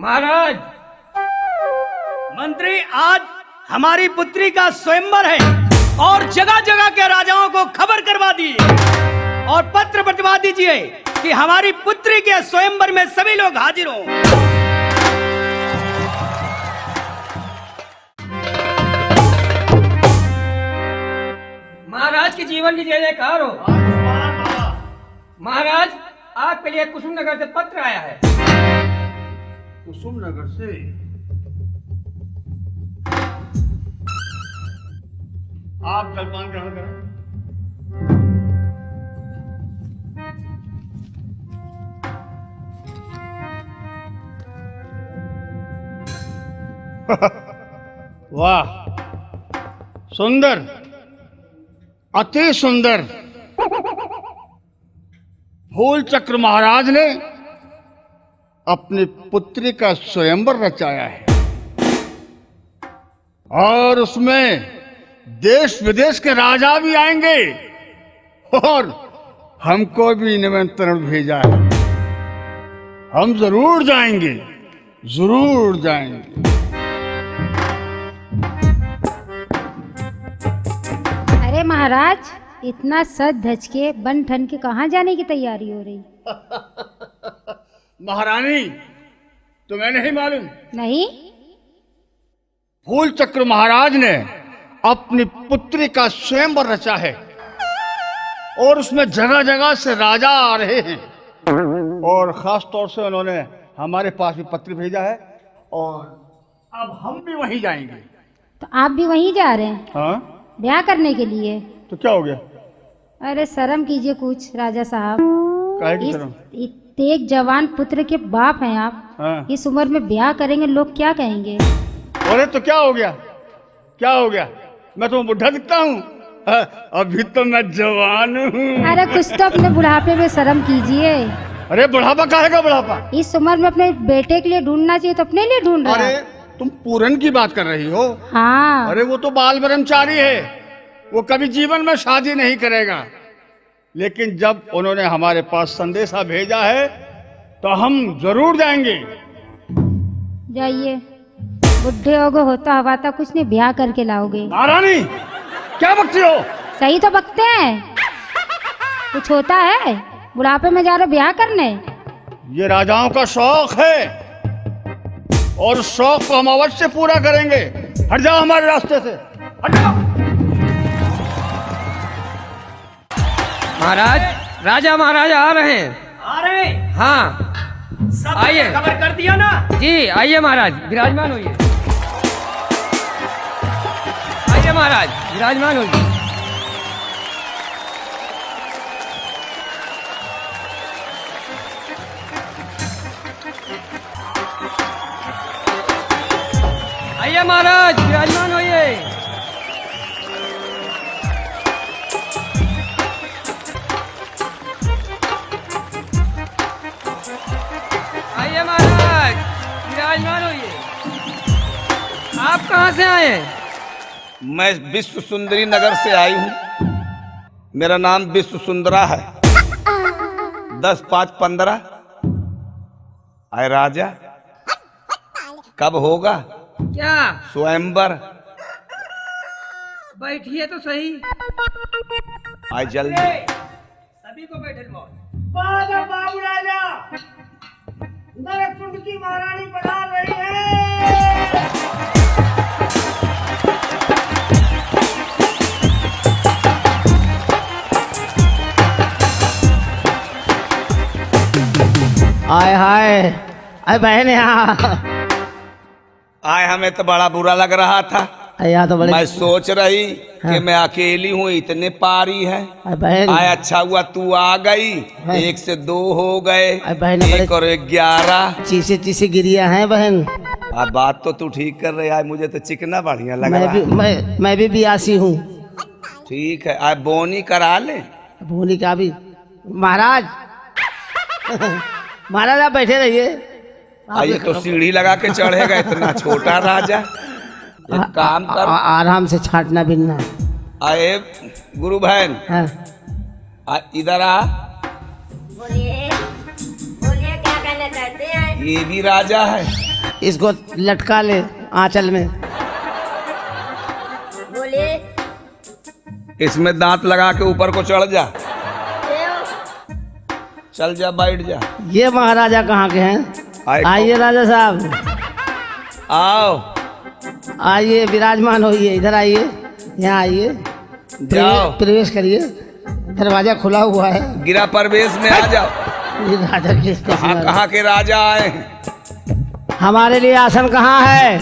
महाराज, मंत्री, आज हमारी पुत्री का स्वयंवर है और जगह जगह के राजाओं को खबर करवा दीजिए और पत्र बंटवा दीजिए कि हमारी पुत्री के स्वयंवर में सभी लोग हाजिर हों। महाराज के जीवन की जय जयकार हो। महाराज, आपके लिए कुसुम नगर से पत्र आया है। कुसुम नगर से? आप जलपान ग्रहण करें। वाह, सुंदर, अति सुंदर। फूल चक्र महाराज ने अपनी पुत्री का स्वयंवर रचाया है और उसमें देश विदेश के राजा भी आएंगे और हमको भी निमंत्रण भेजा है। हम जरूर जाएंगे, जरूर जाएंगे। अरे महाराज, इतना सज धज के बन ठन के कहाँ जाने की तैयारी हो रही? महारानी, तुम्हें नहीं मालूम? नहीं। फूल चक्र महाराज ने अपनी पुत्री का स्वयंवर रचा है और उसमें जगह जगह से राजा आ रहे हैं और खास तौर से उन्होंने हमारे पास भी पत्र भेजा है और अब हम भी वहीं जाएंगे। तो आप भी वहीं जा रहे हैं? हाँ, ब्याह करने के लिए? तो क्या हो गया? अरे शर्म कीजिए कुछ राजा साहब। काहे की शर्म? एक जवान पुत्र के बाप हैं आप। हाँ। इस उम्र में ब्याह करेंगे, लोग क्या कहेंगे? अरे तो क्या हो गया? क्या हो गया? मैं तो बुढ़ा दिखता हूँ? अभी तो मैं जवान हूँ। अरे कुछ तो अपने बुढ़ापे में शर्म कीजिए। अरे बुढ़ापा काहे का बुढ़ापा? इस उम्र में अपने बेटे के लिए ढूंढना चाहिए तो अपने लिए ढूंढ रहा है। अरे तुम पूरन की बात कर रही हो? हाँ। अरे वो तो बाल ब्रह्मचारी है, वो कभी जीवन में शादी नहीं करेगा। लेकिन जब उन्होंने हमारे पास संदेशा भेजा है तो हम जरूर जाएंगे। जाइए, बुढ़े होगे होता हवाता कुछ नहीं, ब्याह करके लाओगे। महारानी, क्या बकती हो? सही तो बकते हैं। कुछ होता है? बुढ़ापे में जा रहे ब्याह करने? ये राजाओं का शौक है और शौक को हम अवश्य पूरा करेंगे। हट जाओ हमारे रास्ते से, हट जाओ। महाराज, राजा महाराजा आ रहे हैं। आ रहे हैं? हाँ, सब आइए। खबर कर दिया ना? जी आइए महाराज, विराजमान होइए। आइए महाराज, विराजमान होइए। आइए महाराज, विराजमान होइए। आइए महाराज, विराजमान होइए। आप कहाँ से आए हैं? मैं विश्व सुंदरी नगर से आई हूँ। मेरा नाम विश्व सुंदरा है। 10-5-15। आए राजा, कब होगा क्या? स्वयंवर? बैठिए तो सही। आए जल्दी। सभी को बैठे बाबू राजा, नरकुंड की महारानी पधार रही है। आय हाय, अरे बहन यहाँ। आए, हमें तो बड़ा बुरा लग रहा था। यहाँ तो बड़े मैं सोच रही कि मैं अकेली हूँ, इतने पारी है। बहन। आए, अच्छा हुआ तू आ गई। 1 से 2 हो गए, बहन 1 और 1 11। चीसे चीसे गिरिया हैं बहन। अब बात तो तू ठीक कर रही है। मुझे तो चिकना बढ़िया लग रहा है। मैं भी बियासी हूँ। ठीक है, आए बोनी करा ले। बोनी का भी। महाराज महाराज आप बैठे रहिए। आइए, तो सीढ़ी लगा के चढ़ेगा इतना छोटा राजा। एक काम कर, आराम से छाटना बिनना। आए गुरु बहन, इधर आ। बोलिए बोलिए, क्या कहना चाहते हैं? ये भी राजा है। इसको लटका ले आंचल में। बोले इसमें दांत लगा के ऊपर को चढ़ जा, चल जा, बैठ जा। ये महाराजा कहाँ के हैं? आइए राजा साहब, आओ, आइए विराजमान होइए, इधर आइए, यहाँ आइए, जाओ। प्रवेश करिए, दरवाजा खुला हुआ है। गिरा प्रवेश में आ जाओ। ये राजा की स्थिति कहाँ है। कहाँ के राजा आए हैं? हमारे लिए आसन कहाँ है?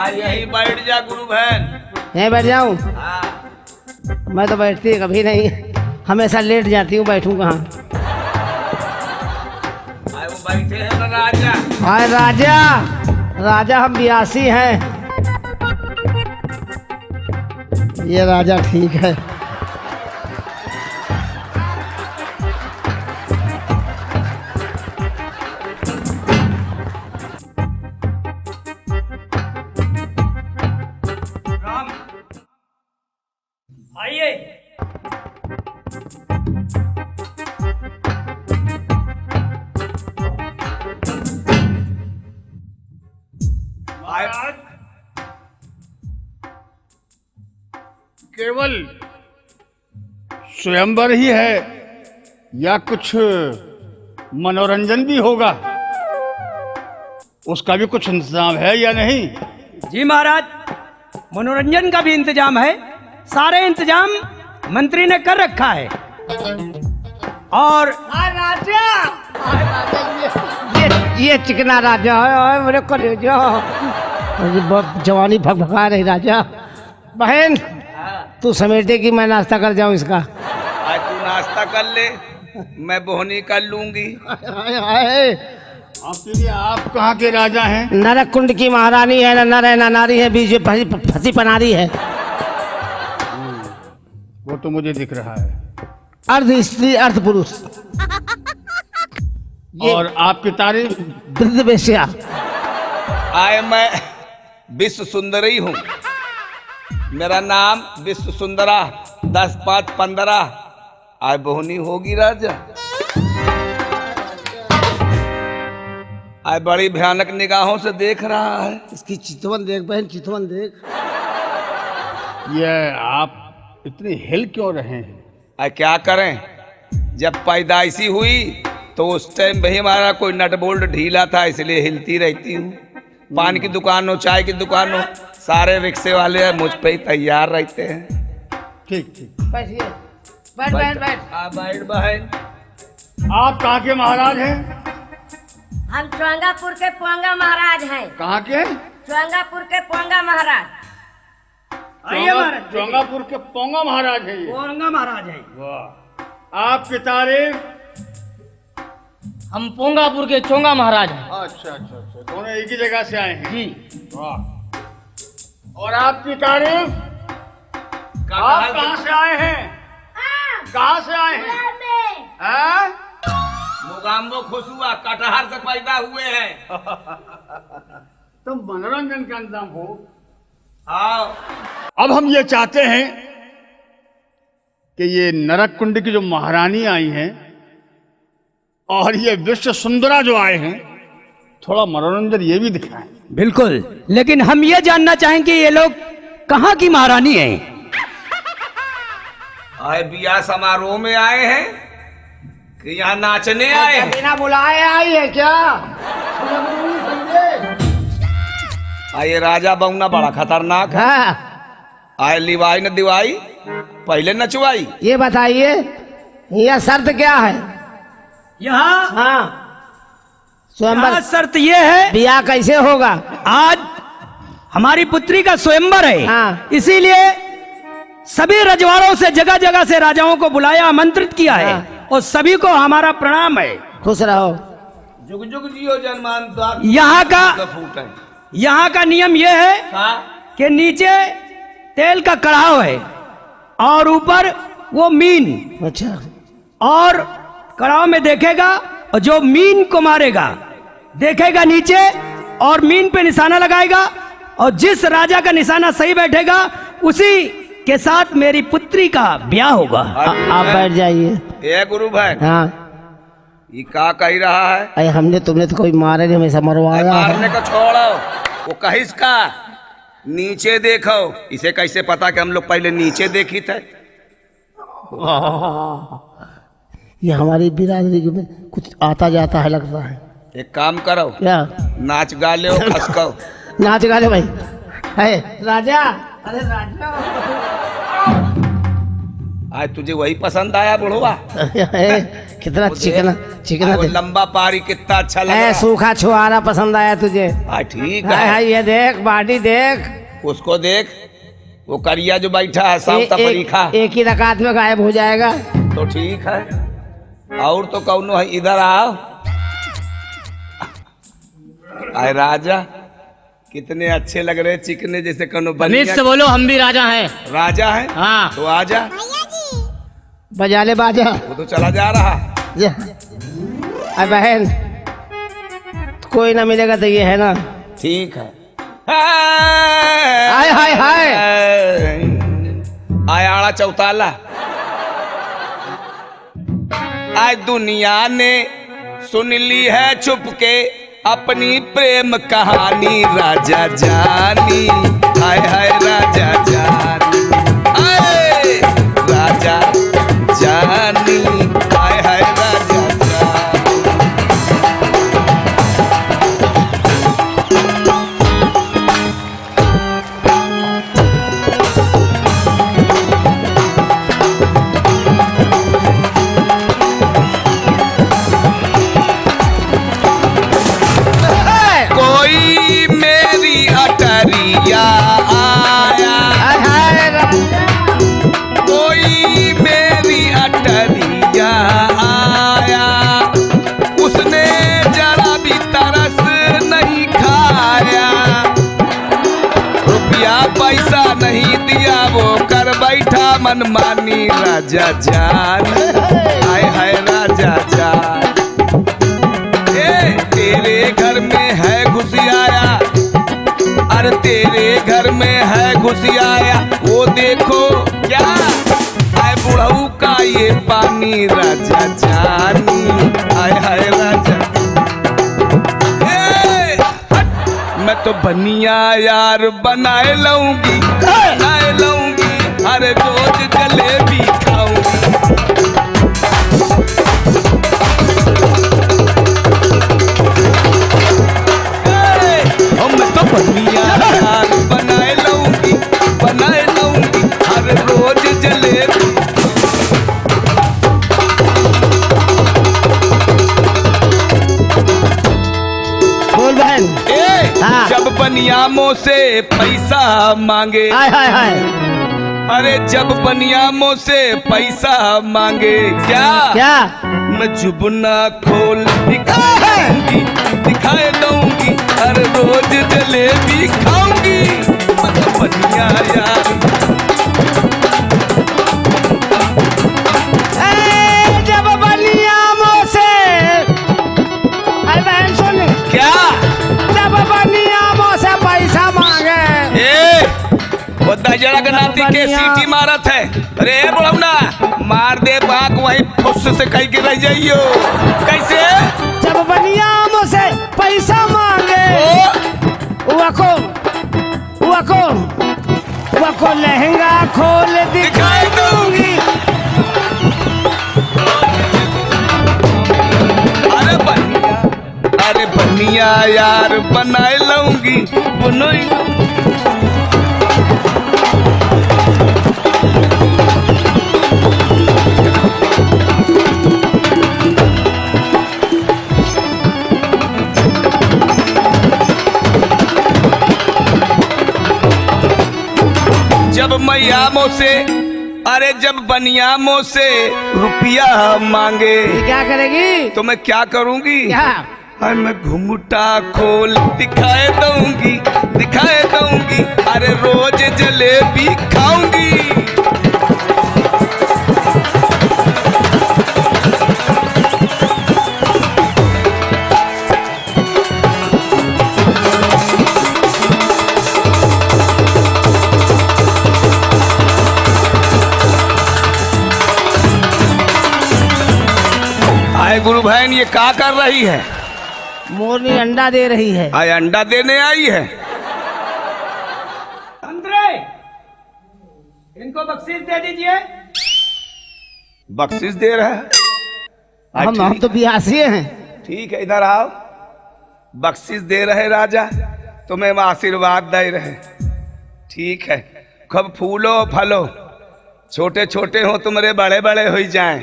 यही बैठ जा गुरु बहन। यहीं बैठ जाऊं? मैं तो बैठती कभी नहीं, हमेशा लेट जाती हूँ, बैठूं कहाँ? वो बैठे हैं ना राजा। हाय राजा, राजा हम बियासी हैं। ये राजा ठीक है। राम आइए। केवल स्वयंवर ही है या कुछ मनोरंजन भी होगा? उसका भी कुछ इंतजाम है या नहीं? जी महाराज, मनोरंजन का भी इंतजाम है, सारे इंतजाम मंत्री ने कर रखा है। और ये चिकना राजा है, मेरे कलेजा जवानी भगभगा रही। राजा बहन तू समेटे कि मैं नाश्ता कर जाऊं इसका? आज तू नाश्ता कर ले, मैं बोहनी कर लूंगी। आप कहाँ के राजा हैं? नरक कुंड की महारानी है, न नर है न नारी है, बीच में फंसी पनारी है। वो तो मुझे दिख रहा है। अर्ध स्त्री अर्ध पुरुष। और आपकी तारीफ? वृद्ध वेश्या। मैं विश्व सुंदरी हूँ, मेरा नाम विश्व सुंदरा, 10 5 15। आय बोहनी होगी राजा। आय बड़ी भयानक निगाहों से देख रहा है। इसकी चितवन देख बहन, चितवन देख। ये आप इतने हिल क्यों रहे हैं? आय क्या करें, जब पैदाइशी हुई तो उस टाइम भाई हमारा कोई नट बोल्ट ढीला था, इसलिए हिलती रहती हूँ। पान की दुकान हो, चाय की दुकान हो, सारे रिक्शे वाले मुझ पे ही तैयार रहते हैं। ठीक ठीक, बैठिए, बैठ बैठ बैठ। बैठ बहन। आप कहाँ के महाराज हैं? हम चौंगापुर के पोंगा महाराज हैं। कहाँ के? चौंगापुर के पोंगा महाराज। आइए महाराज। चौंगापुर के पोंगा महाराज है ये। पोंगा महाराज है। वाह, आपकी तारीफ? हम पोंगापुर के चोंगा महाराज हैं। अच्छा अच्छा अच्छा, दोनों एक ही जगह से आए हैं। जी। वाह। और आपकी तारीफ? आप कहाँ से आए हैं? कहाँ से आए हैं? हाँ? मुगाम्बो खुश हुआ, कटहर से पैदा हुए हैं। तो मनोरंजन का इंतजाम हो। आओ। अब हम ये चाहते हैं कि ये नरक कुंड की जो महारानी आई हैं और ये विश्व सुंदरा जो आए हैं, थोड़ा मनोरंजन ये भी दिखाएं। बिल्कुल, लेकिन हम ये जानना चाहें कि ये लोग कहाँ की महारानी हैं? आए बियाह समारोह में आए हैं कि यहाँ नाचने आए हैं? बिना बुलाए आई है क्या? आए राजा बउना बड़ा खतरनाक है। हाँ, आए लिवाई न दिवाई, पहले नचवाई। ये बताइए यह शर्त क्या है? यहाँ हाँ, स्वयंवर शर्त ये है, ब्याह कैसे होगा? आज हमारी पुत्री का स्वयंवर है। हाँ। इसीलिए सभी रजवाड़ों से जगह जगह से राजाओं को बुलाया, आमंत्रित किया है। हाँ। और सभी को हमारा प्रणाम है। खुश रहो। जुग जुग जियो जन्मान यहाँ का नियम यह है कि नीचे तेल का कढ़ाव है और ऊपर वो मीन, अच्छा, और कड़ाव में देखेगा और जो मीन को मारेगा देखेगा नीचे और मीन पे निशाना लगाएगा, और जिस राजा का निशाना सही बैठेगा उसी के साथ मेरी पुत्री का ब्याह होगा। आप बैठ जाइए। ए गुरु भाई, हाँ, ये का कही रहा है? अरे हमने तुमने तो कोई मारा नहीं, हमेशा मरवाया है। मारने को छोड़ो, वो कहिस का नीचे देखो। इसे कैसे पता कि हम लोग पहले नीचे देखी थे? ये हमारी बिरादरी में कुछ आता जाता है लगता है। एक काम करो, क्या? नाच गा लो, खसको। नाच गा ले भाई। है राजा, अरे राजा आज तुझे वही पसंद आया बुढ़वा? कितना चिकना चिकना वो लंबा पारी कितना अच्छा लगा। है सूखा छुआरा पसंद आया तुझे? ठीक है है। ये देख बॉडी देख, उसको देख, वो करिया जो बैठा है साम तपरीखा, एक ही रकात में गायब हो जाएगा। तो ठीक है। और तो कौनो है, इधर आओ। आए राजा, कितने अच्छे लग रहे, चिकने जैसे कौनो तमीज बनिया। से बोलो, हम भी राजा हैं। राजा है? हाँ। तो आजा। बजा ले बाजा। वो तो चला जा रहा। अरे बहन, कोई ना मिलेगा तो ये है ना। ठीक है। हाय हाय हाय। आय आड़ा चौताला। आज दुनिया ने सुन ली है चुपके अपनी प्रेम कहानी, राजा जानी। हाय हाय राजा जानी, आए राजा जानी, हाय हाय राजा जानी। कोई मेरी अटरिया आया, कोई मेरी अटरिया आया, उसने जरा भी तरस नहीं खाया, रुपया पैसा नहीं दिया, वो कर बैठा मनमानी, राजा जान। हाय हाय राजा जान। तेरे घर में है घुसियाया, अरे तेरे घर में है घुसियाया, वो देखो क्या है बुढ़ऊ का ये पानी, राजा जानी। हाय हाय राजा। मैं तो बनिया यार बनाए लाऊंगी, बनाए लाऊंगी, अरे रोज जलेबी खाऊंगी। मैं तो बनिया यार बनाए लाऊंगी, बनाए लाऊंगी, हर रोज जलेबी। बोल बहन। हाँ। जब बनियामों से पैसा मांगे, हाय हाय हाय। अरे जब बनियामों से पैसा मांगे, क्या क्या? मैं जुबना खोल दिखाऊंगी, दिखाए दूंगी, हर रोज जलेबी खाऊंगी। मतलब बनिया यार। जब बनियामों से, अरे बहन सुन। क्या? जब बनियामों से पैसा मांगे। वो दजड़ा के नाती के सीटी मारत है। अरे बुढ़ौना, मार दे बाक वहीं फुस से कहीं गिर जाइयो। कैसे? जब बनियामों से पैसा मांगे, वको लहंगा खोल दिखाई दूंगी। अरे बनिया यार बनाए लाऊंगी, बनोई। जब मैयामों से, अरे जब बनियामों से रुपया मांगे, क्या करेगी? तो मैं क्या करूंगी? क्या? अरे मैं घुंघटा खोल दिखाए दूंगी, दिखाए दूंगी, अरे रोज जलेबी खाऊंगी। आए गुरु बहन ये क्या कर रही है? मोरनी अंडा दे रही है। आए अंडा देने आई है। मंत्री, इनको बख्शीश दे दीजिए। बख्शिश दे रहा है? हम तो बियासी हैं। ठीक है, इधर आओ। बख्शिश दे रहे राजा, तुम्हें आशीर्वाद दे रहे। ठीक है, खूब फूलो फलो, छोटे छोटे हो तुम्हारे बड़े बड़े हो जाएं।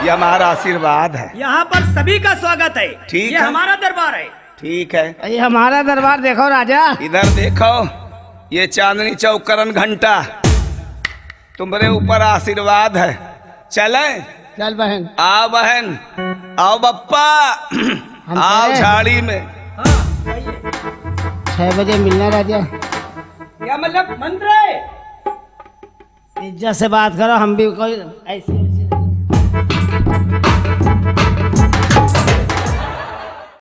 ये हमारा आशीर्वाद है। यहाँ पर सभी का स्वागत है। ठीक ये है। हमारा दरबार है। ठीक है, ये हमारा दरबार देखो राजा। इधर देखो, ये चांदनी चौक करण घंटा, तुम्हारे ऊपर आशीर्वाद है। चले? चल बहन। आओ बहन, आओ बप्पा, आओ चले? झाड़ी में। 6 बजे मिलना राजा। क्या मतलब मंत्री? इज्जत से बात करो, हम भी कोई ऐसे